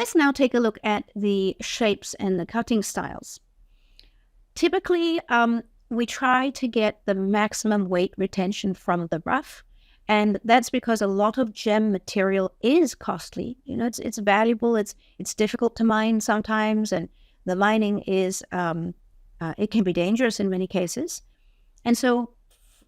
let's now take a look at the shapes and the cutting styles. Typically, we try to get the maximum weight retention from the rough, and that's because a lot of gem material is costly. You know, it's valuable. It's difficult to mine sometimes, and the mining is it can be dangerous in many cases. And so,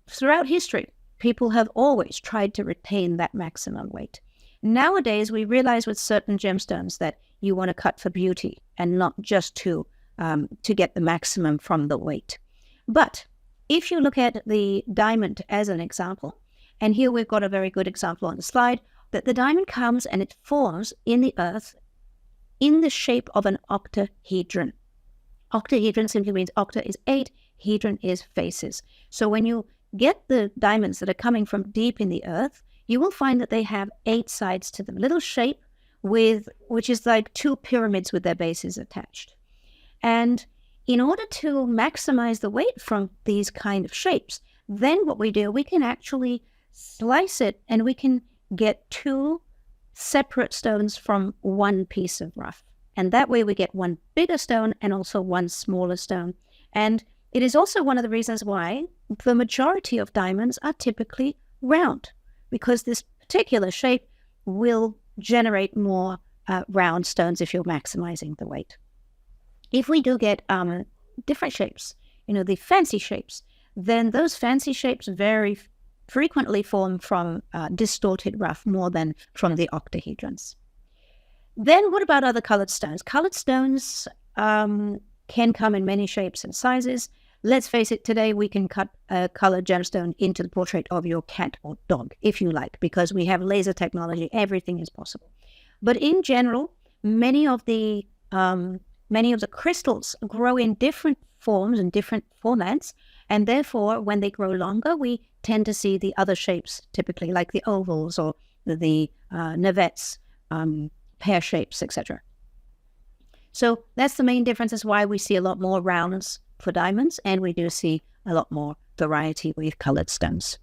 throughout history, people have always tried to retain that maximum weight. Nowadays, we realize with certain gemstones that you want to cut for beauty and not just to get the maximum from the weight. But if you look at the diamond as an example, and here we've got a very good example on the slide, that the diamond comes and it forms in the earth in the shape of an octahedron. Octahedron simply means octa is 8, hedron is faces. So when you get the diamonds that are coming from deep in the earth, you will find that they have 8 sides to them, little shape which is like 2 pyramids with their bases attached. And in order to maximize the weight from these kind of shapes, then what we do, we can actually slice it and we can get 2 separate stones from one piece of rough. And that way we get one bigger stone and also one smaller stone. And it is also one of the reasons why the majority of diamonds are typically round, because this particular shape will generate more round stones if you're maximizing the weight. If we do get different shapes, you know, the fancy shapes, then those fancy shapes very frequently form from distorted rough more than from the octahedrons. Then what about other colored stones? Colored stones can come in many shapes and sizes. Let's face it, today we can cut a colored gemstone into the portrait of your cat or dog, if you like, because we have laser technology, everything is possible. But in general, many of the crystals grow in different forms and different formats, and therefore, when they grow longer, we tend to see the other shapes, typically like the ovals or the navettes, pear shapes, etc. So that's the main difference, is why we see a lot more rounds for diamonds, and we do see a lot more variety with colored stones.